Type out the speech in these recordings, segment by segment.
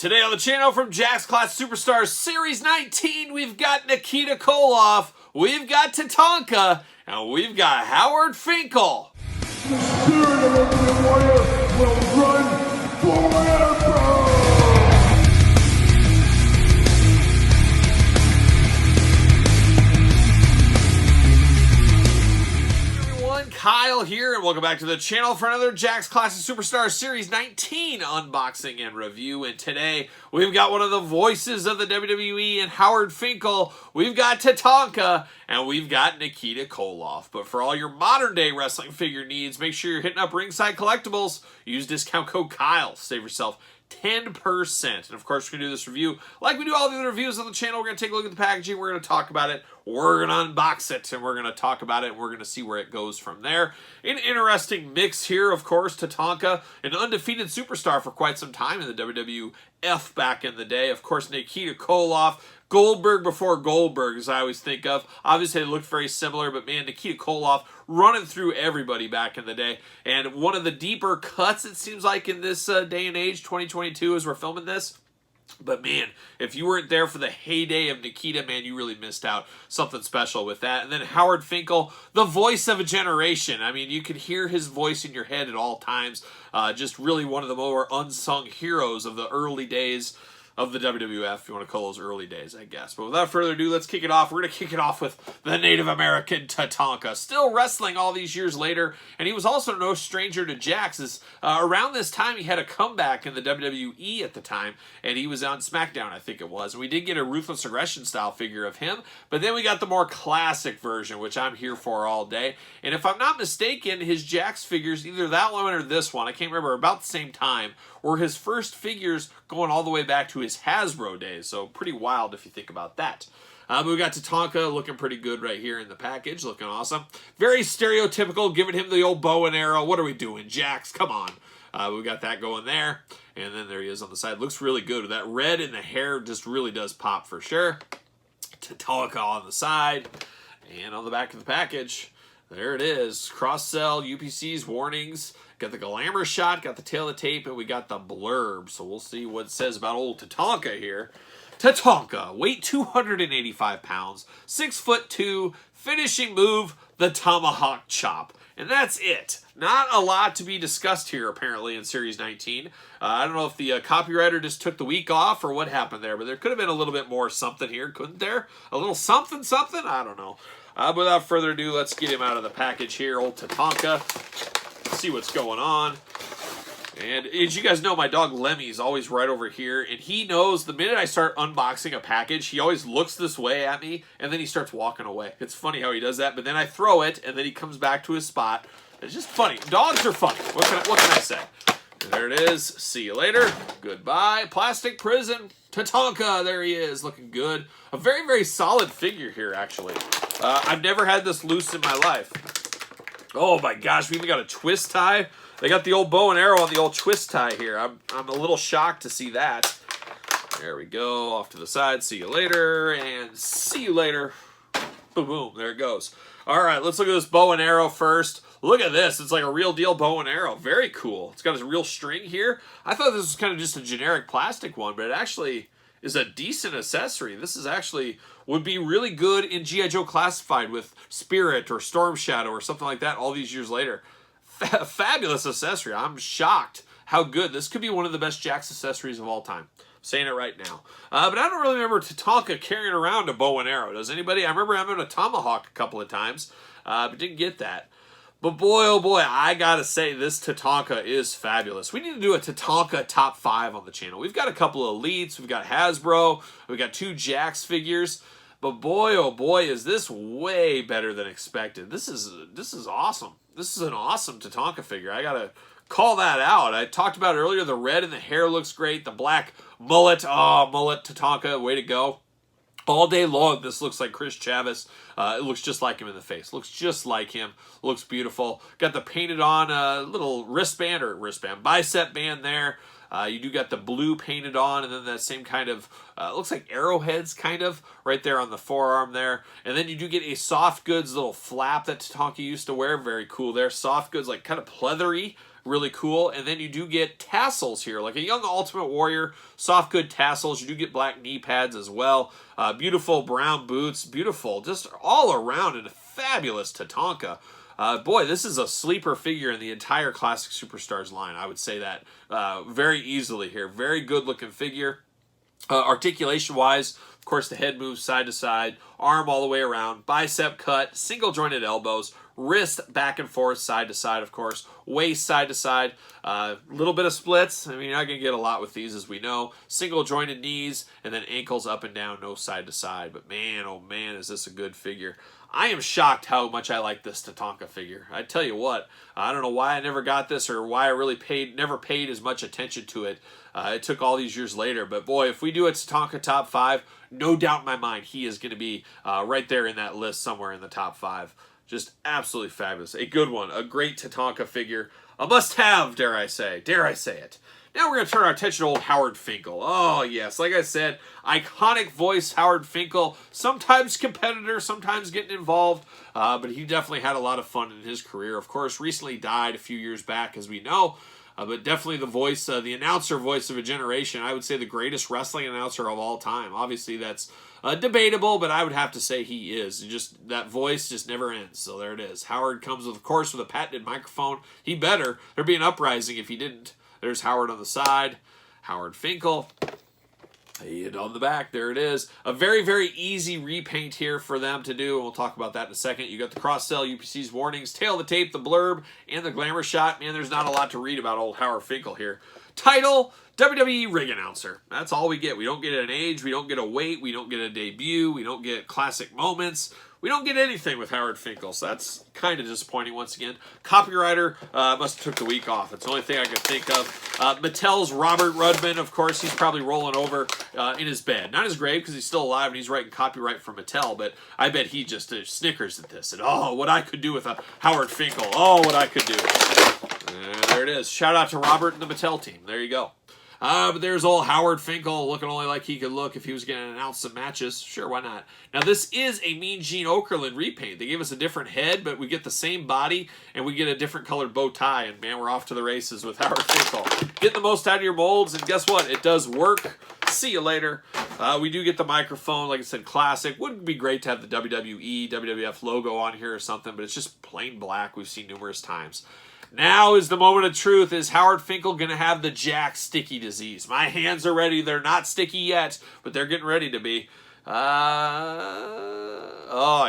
Today on the channel from Jack's Class Superstars Series 19, we've got Nikita Koloff, we've got Tatanka, and we've got Howard Finkel. The spirit of Ultimate Warrior will run forever! Kyle here, and welcome back to the channel for another Jack's Classic Superstars Series 19 unboxing and review. And today, we've got one of the voices of the WWE and Howard Finkel. We've got Tatanka, and we've got Nikita Koloff. But for all your modern-day wrestling figure needs, make sure you're hitting up Ringside Collectibles. Use discount code Kyle. Save yourself 10%. And of course, we're going to do this review like we do all the other reviews on the channel. We're going to take a look at the packaging. We're going to talk about it. We're going to unbox it. And we're going to talk about it. And we're going to see where it goes from there. An interesting mix here, of course. Tatanka, an undefeated superstar for quite some time in the WWF back in the day. Of course, Nikita Koloff. Goldberg before Goldberg, as I always think of. Obviously, they looked very similar, but man, Nikita Koloff running through everybody back in the day. And one of the deeper cuts, it seems like, in this day and age, 2022, as we're filming this. But man, if you weren't there for the heyday of Nikita, man, you really missed out. Something special with that. And then Howard Finkel, the voice of a generation. I mean, you can hear his voice in your head at all times. Just really one of the more unsung heroes of the early days of the WWF, if you want to call those early days, I guess. But without further ado, let's kick it off. We're going to kick it off with the Native American Tatanka, still wrestling all these years later, and he was also no stranger to Jax's. Around this time, he had a comeback in the WWE at the time, and he was on SmackDown, I think it was. And we did get a Ruthless Aggression style figure of him, but then we got the more classic version, which I'm here for all day. And if I'm not mistaken, his Jax figures, either that one or this one, I can't remember, about the same time, were his first figures going all the way back to his Hasbro days. So pretty wild if you think about that. We got Tatanka looking pretty good right here in the package. Looking awesome. Very stereotypical, giving him the old bow and arrow. What are we doing, Jax? Come on. We got that going there. And then there he is on the side. Looks really good. That red in the hair just really does pop for sure. Tatanka on the side. And on the back of the package, there it is. Cross-sell, UPCs, warnings. Got the glamour shot, got the tail of the tape, and we got the blurb. So we'll see what it says about old Tatanka here. Tatanka, weight 285 pounds, 6'2", finishing move, the tomahawk chop. And that's it. Not a lot to be discussed here, apparently, in Series 19. I don't know if the copywriter just took the week off or what happened there, but there could have been a little bit more something here, couldn't there? A little something? I don't know. Without further ado, let's get him out of the package here, old Tatanka. See what's going on. And as you guys know, my dog Lemmy's always right over here, and he knows the minute I start unboxing a package, he always looks this way at me, and then he starts walking away. It's funny how he does that, but then I throw it, and then he comes back to his spot. It's just funny. Dogs are funny. What can I say? And there it is. See you later. Goodbye. Plastic Prison. Tatanka. There he is. Looking good. A very, very solid figure here, actually. I've never had this loose in my life. Oh my gosh, we even got a twist tie. They got the old bow and arrow on the old twist tie here. I'm a little shocked to see that. There we go, off to the side. See you later, and see you later. Boom, boom, there it goes. All right, let's look at this bow and arrow first. Look at this, it's like a real deal bow and arrow. Very cool. It's got a real string here. I thought this was kind of just a generic plastic one, but it actually is a decent accessory. This is actually would be really good in G.I. Joe Classified with Spirit or Storm Shadow or something like that all these years later. Fabulous accessory. I'm shocked how good. This could be one of the best Jax accessories of all time. I'm saying it right now. But I don't really remember Tatanka carrying around a bow and arrow. Does anybody? I remember having a tomahawk a couple of times, but didn't get that. But boy, oh boy, I gotta say, this Tatanka is fabulous. We need to do a Tatanka top 5 on the channel. We've got a couple of elites, we've got Hasbro, we've got 2 Jax figures. But boy, oh boy, is this way better than expected. This is awesome. This is an awesome Tatanka figure. I gotta call that out. I talked about it earlier, the red in the hair looks great. The black mullet, mullet Tatanka, way to go. All day long, this looks like Chris Chavis. It looks just like him in the face. Looks just like him. Looks beautiful. Got the painted on little bicep band there. You do got the blue painted on, and then that same kind of, looks like arrowheads kind of, right there on the forearm there. And then you do get a soft goods little flap that Tatanka used to wear. Very cool there. Soft goods, like kind of pleathery. Really cool. And then you do get tassels here, like a young Ultimate Warrior, soft good tassels. You do get black knee pads as well. Beautiful brown boots, beautiful, just all around, and a fabulous Tatanka. Boy, this is a sleeper figure in the entire Classic Superstars line. I would say that very easily here. Very good looking figure. Articulation-wise, of course, the head moves side to side, arm all the way around, bicep cut, single jointed elbows, wrist back and forth, side to side, of course, waist side to side, little bit of splits. I mean, you're not going to get a lot with these, as we know. Single jointed knees, and then ankles up and down, no side to side. But man, oh man, is this a good figure. I am shocked how much I like this Tatanka figure. I tell you what, I don't know why I never got this, or why I really never paid as much attention to it. It took all these years later, but boy, if we do a Tatanka top 5, no doubt in my mind he is going to be right there in that list somewhere in the top 5. Just absolutely fabulous. A good one. A great Tatanka figure. A must-have, dare I say it. Now we're going to turn our attention to old Howard Finkel. Oh, yes. Like I said, iconic voice Howard Finkel. Sometimes competitor, sometimes getting involved. But he definitely had a lot of fun in his career. Of course, recently died a few years back, as we know. But definitely the voice, the announcer voice of a generation. I would say the greatest wrestling announcer of all time. Obviously, that's debatable, but I would have to say he is. Just that voice just never ends. So there it is. Howard comes, of course, with a patented microphone. He better. There'd be an uprising if he didn't. There's Howard on the side. Howard Finkel. And on the back, there it is. A very, very easy repaint here for them to do, and we'll talk about that in a second. You got the cross-sell, UPC's warnings, tail of the tape, the blurb, and the glamour shot. Man, there's not a lot to read about old Howard Finkel here. Title, WWE ring announcer. That's all we get. We don't get an age, we don't get a weight, we don't get a debut, we don't get classic moments. We don't get anything with Howard Finkel, so that's kind of disappointing once again. Copywriter must have took the week off. It's the only thing I could think of. Mattel's Robert Rudman, of course, he's probably rolling over in his bed. Not his grave, because he's still alive and he's writing copyright for Mattel, but I bet he just snickers at this. And, oh, what I could do with a Howard Finkel. Oh, what I could do. And there it is. Shout out to Robert and the Mattel team. There you go. But there's old Howard Finkel looking only like he could look if he was going to announce some matches. Sure, why not? Now, this is a Mean Gene Okerlund repaint. They gave us a different head, but we get the same body, and we get a different colored bow tie. And, man, we're off to the races with Howard Finkel. Get the most out of your molds, and guess what? It does work. See you later. We do get the microphone, like I said, classic. Wouldn't be great to have the WWE, WWF logo on here or something, but it's just plain black. We've seen numerous times. Now is the moment of truth. Is Howard Finkel going to have the Jack sticky disease? My hands are ready. They're not sticky yet, but they're getting ready to be. Oh,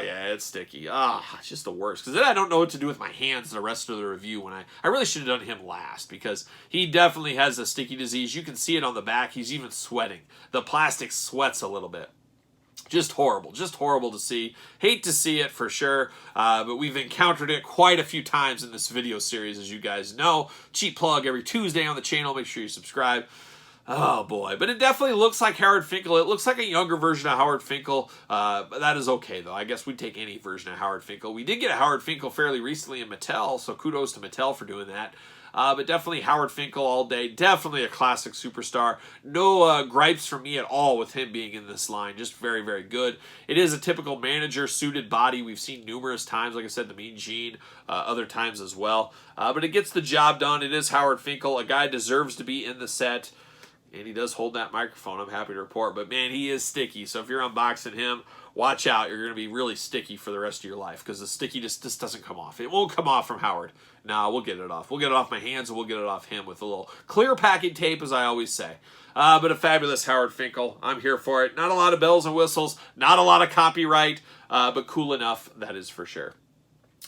yeah, it's sticky. It's just the worst. Because then I don't know what to do with my hands the rest of the review. When I really should have done him last, because he definitely has a sticky disease. You can see it on the back. He's even sweating. The plastic sweats a little bit. Just horrible to see. Hate to see it for sure, but we've encountered it quite a few times in this video series, as you guys know. Cheap plug every Tuesday on the channel. Make sure you subscribe. Oh boy, but it definitely looks like Howard Finkel. It looks like a younger version of Howard Finkel, but that is okay though. I guess we'd take any version of Howard Finkel. We did get a Howard Finkel fairly recently in Mattel, so kudos to Mattel for doing that. But definitely Howard Finkel all day. Definitely a classic superstar. No gripes from me at all with him being in this line. Just very, very good. It is a typical manager suited body. We've seen numerous times, like I said, the Mean Gene, other times as well. But it gets the job done. It is Howard Finkel. A guy deserves to be in the set. And he does hold that microphone, I'm happy to report. But, man, he is sticky. So if you're unboxing him, watch out. You're going to be really sticky for the rest of your life, because the sticky just doesn't come off. It won't come off from Howard. No, we'll get it off. We'll get it off my hands, and we'll get it off him with a little clear packing tape, as I always say. But a fabulous Howard Finkel. I'm here for it. Not a lot of bells and whistles. Not a lot of copyright, but cool enough, that is for sure.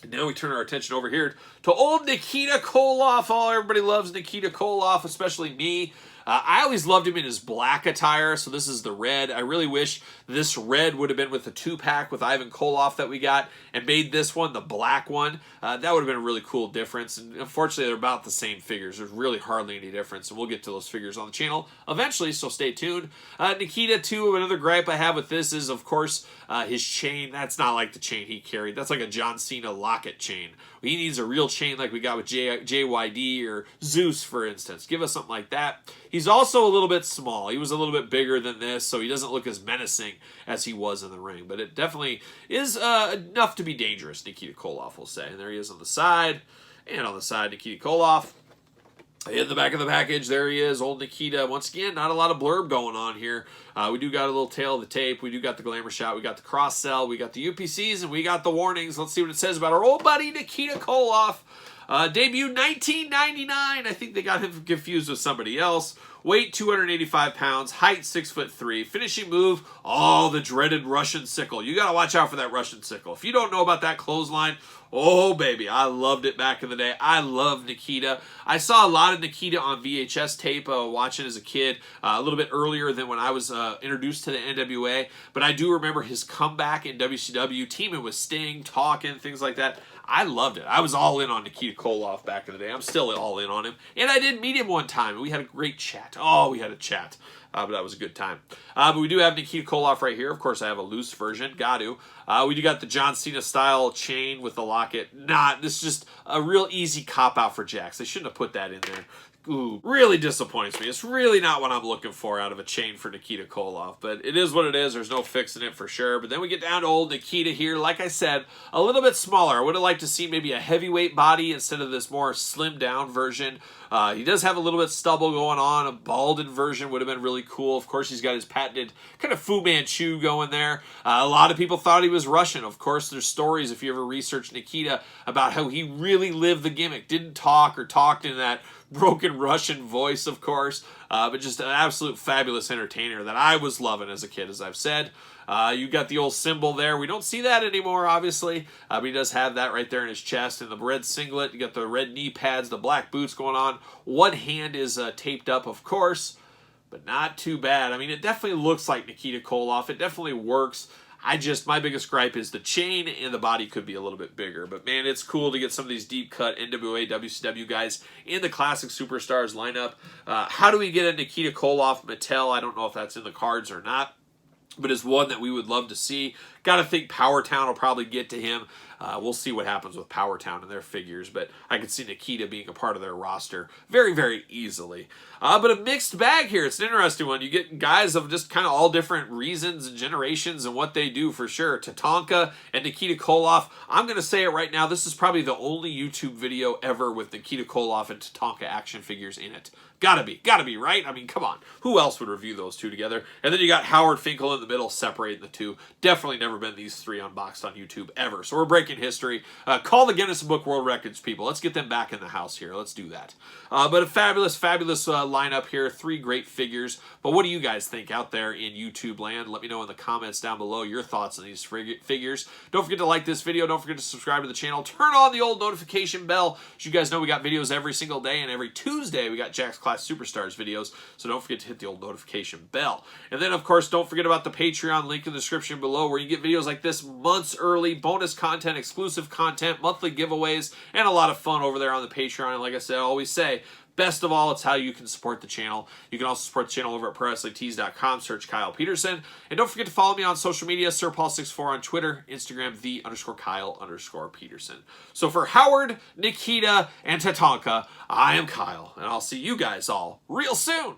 And now we turn our attention over here to old Nikita Koloff. Oh, everybody loves Nikita Koloff, especially me. I always loved him in his black attire, so this is the red. I really wish this red would have been with the 2-pack with Ivan Koloff that we got, and made this one the black one. That would have been a really cool difference, and unfortunately they're about the same figures. There's really hardly any difference, and we'll get to those figures on the channel eventually, so stay tuned. Nikita, too, another gripe I have with this is, of course, his chain. That's not like the chain he carried. That's like a John Cena locket chain. He needs a real chain like we got with JYD or Zeus, for instance. Give us something like that. He's also a little bit small. He was a little bit bigger than this, so he doesn't look as menacing as he was in the ring. But it definitely is enough to be dangerous, Nikita Koloff will say. And there he is on the side. And on the side, Nikita Koloff. In the back of the package, there he is, old Nikita. Once again, not a lot of blurb going on here. We do got a little tail of the tape. We do got the glamour shot. We got the cross sell. We got the UPCs, and we got the warnings. Let's see what it says about our old buddy Nikita Koloff. Debuted 1999. I think they got him confused with somebody else. Weight 285 pounds, height 6'3". Finishing move, the dreaded Russian sickle. You got to watch out for that Russian sickle. If you don't know about that clothesline, oh baby, I loved it back in the day. I love Nikita. I saw a lot of Nikita on VHS tape watching as a kid, a little bit earlier than when I was introduced to the NWA. But I do remember his comeback in WCW, teaming with Sting, talking, things like that. I loved it. I was all in on Nikita Koloff back in the day. I'm still all in on him. And I did meet him one time, and we had a great chat. Oh, we had a chat. But that was a good time. But we do have Nikita Koloff right here. Of course, I have a loose version. Got to. We do got the John Cena style chain with the locket. This is just a real easy cop-out for Jax. They shouldn't have put that in there. Ooh, really disappoints me. It's really not what I'm looking for out of a chain for Nikita Koloff, but it is what it is. There's no fixing it for sure. But then we get down to old Nikita here. Like I said, a little bit smaller. I would have liked to see maybe a heavyweight body instead of this more slimmed down version. He does have a little bit of stubble going on. A balded version would have been really cool. Of course, he's got his patented kind of Fu Manchu going there. A lot of people thought he was Russian. Of course, there's stories, if you ever research Nikita, about how he really lived the gimmick. Didn't talk or talked in that broken Russian voice, of course, but just an absolute fabulous entertainer that I was loving as a kid, as I've said. You got the old symbol there. We don't see that anymore, obviously, but he does have that right there in his chest. And the red singlet, you got the red knee pads, the black boots going on. One hand is taped up, of course, but not too bad. I mean, it definitely looks like Nikita Koloff. It definitely works. My biggest gripe is the chain, and the body could be a little bit bigger. But man, it's cool to get some of these deep cut NWA, WCW guys in the Classic Superstars lineup. How do we get a Nikita Koloff Mattel? I don't know if that's in the cards or not, but it's one that we would love to see. Got to think Powertown will probably get to him. We'll see what happens with Powertown and their figures, but I could see Nikita being a part of their roster very, very easily. But a mixed bag here. It's an interesting one. You get guys of just kind of all different reasons and generations and what they do for sure. Tatanka and Nikita Koloff. I'm going to say it right now. This is probably the only YouTube video ever with Nikita Koloff and Tatanka action figures in it. Gotta be, right? I mean, come on. Who else would review those two together? And then you got Howard Finkel in the middle, separating the two. Definitely never been these three unboxed on YouTube ever. So we're breaking history. Call the Guinness Book World Records, people. Let's get them back in the house here. Let's do that. But a fabulous, fabulous lineup here. Three great figures. But what do you guys think out there in YouTube land? Let me know in the comments down below your thoughts on these figures. Don't forget to like this video. Don't forget to subscribe to the channel. Turn on the old notification bell. As you guys know, we got videos every single day, and every Tuesday we got Jack's Class Superstars videos, so don't forget to hit the old notification bell. And then, of course, don't forget about the Patreon link in the description below, where you get videos like this months early, bonus content, exclusive content, monthly giveaways, and a lot of fun over there on the Patreon. And like I said, I always say, best of all, it's how you can support the channel. You can also support the channel over at ProWrestlingTees.com. Search Kyle Peterson. And don't forget to follow me on social media, SirPaul64 on Twitter, Instagram, _Kyle_Peterson. So for Howard, Nikita, and Tatanka, I am Kyle, and I'll see you guys all real soon.